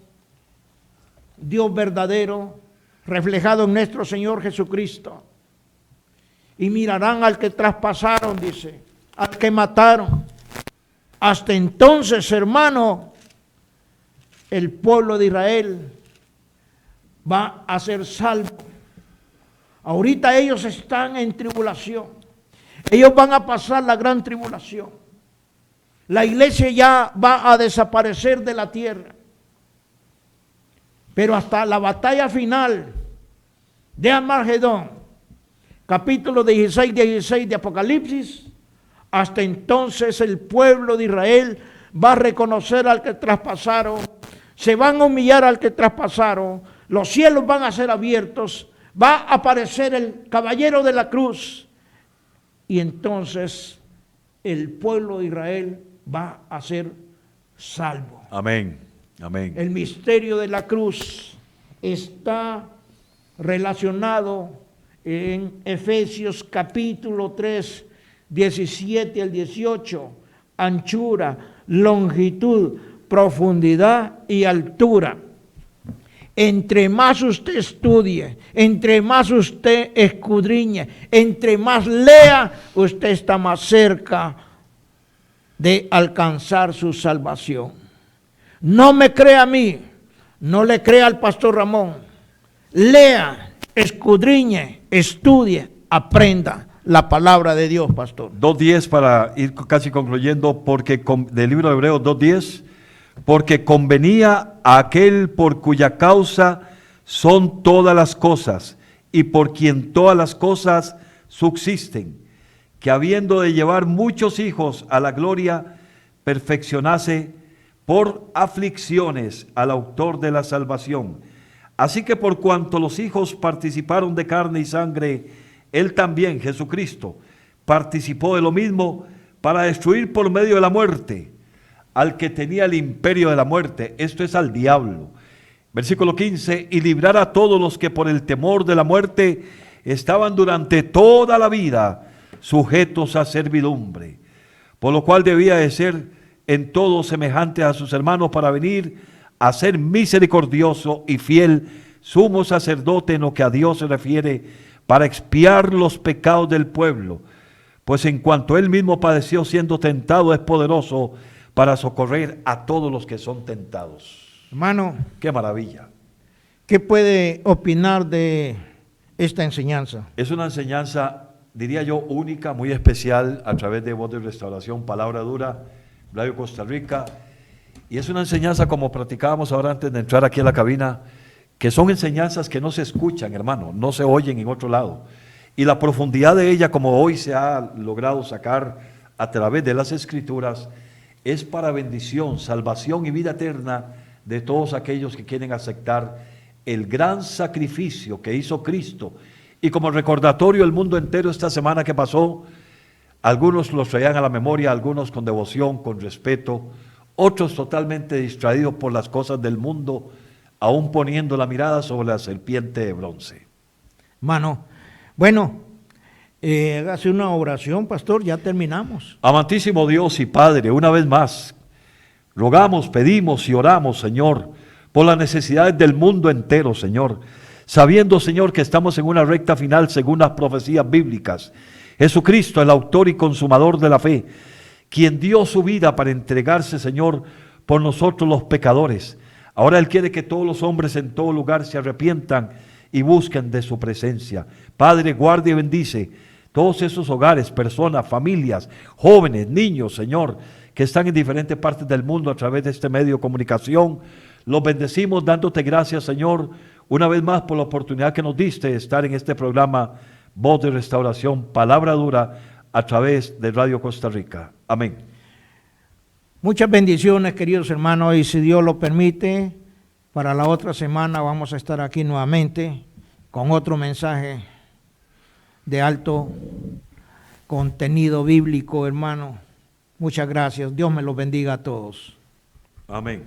Dios verdadero reflejado en nuestro Señor Jesucristo. Y mirarán al que traspasaron, dice, al que mataron. Hasta entonces, hermano, el pueblo de Israel va a ser salvo. Ahorita ellos están en tribulación. Ellos van a pasar la gran tribulación. La iglesia ya va a desaparecer de la tierra. Pero hasta la batalla final de Armagedón, capítulo 16 de Apocalipsis, hasta entonces el pueblo de Israel va a reconocer al que traspasaron, se van a humillar al que traspasaron, los cielos van a ser abiertos, va a aparecer el caballero de la cruz, y entonces el pueblo de Israel va a ser salvo. Amén. Amén. El misterio de la cruz está relacionado en Efesios capítulo 3, 17 al 18, anchura, longitud, profundidad y altura. Entre más usted estudie, entre más usted escudriñe, entre más lea, usted está más cerca de alcanzar su salvación. No me crea a mí, no le crea al pastor Ramón. Lea, escudriñe, estudie, aprenda la palabra de Dios, pastor. 2:10 para ir casi concluyendo, porque del libro de Hebreos 2:10, porque convenía a aquel por cuya causa son todas las cosas y por quien todas las cosas subsisten, que habiendo de llevar muchos hijos a la gloria, perfeccionase por aflicciones al autor de la salvación. Así que por cuanto los hijos participaron de carne y sangre, él también, Jesucristo, participó de lo mismo para destruir por medio de la muerte al que tenía el imperio de la muerte, esto es al diablo. Versículo 15, y librar a todos los que por el temor de la muerte estaban durante toda la vida sujetos a servidumbre, por lo cual debía de ser en todo semejante a sus hermanos para venir a ser misericordioso y fiel sumo sacerdote en lo que a Dios se refiere, para expiar los pecados del pueblo, pues en cuanto él mismo padeció siendo tentado, es poderoso para socorrer a todos los que son tentados. Hermano, ¡Qué maravilla! ¿qué puede opinar de esta enseñanza? Es una enseñanza, diría yo, única, muy especial, a través de Voz de Restauración, Palabra Dura, Radio Costa Rica, y es una enseñanza, como practicábamos ahora antes de entrar aquí a la cabina, que son enseñanzas que no se escuchan, hermano, no se oyen en otro lado, y la profundidad de ella, como hoy se ha logrado sacar a través de las Escrituras, es para bendición, salvación y vida eterna de todos aquellos que quieren aceptar el gran sacrificio que hizo Cristo. Y como recordatorio, el mundo entero esta semana que pasó, algunos los traían a la memoria, algunos con devoción, con respeto, otros totalmente distraídos por las cosas del mundo, aún poniendo la mirada sobre la serpiente de bronce. Hermano, bueno, hágase una oración, pastor, ya terminamos. Amantísimo Dios y Padre, una vez más, rogamos, pedimos y oramos, Señor, por las necesidades del mundo entero, Señor, sabiendo, Señor, que estamos en una recta final según las profecías bíblicas. Jesucristo, el autor y consumador de la fe, quien dio su vida para entregarse, Señor, por nosotros los pecadores. Ahora Él quiere que todos los hombres en todo lugar se arrepientan y busquen de su presencia. Padre, guarda y bendice todos esos hogares, personas, familias, jóvenes, niños, Señor, que están en diferentes partes del mundo a través de este medio de comunicación. Los bendecimos dándote gracias, Señor, una vez más por la oportunidad que nos diste de estar en este programa Voz de Restauración, Palabra Dura, a través de Radio Costa Rica. Amén. Muchas bendiciones, queridos hermanos, y si Dios lo permite, para la otra semana vamos a estar aquí nuevamente con otro mensaje de alto contenido bíblico, hermano. Muchas gracias. Dios me los bendiga a todos. Amén.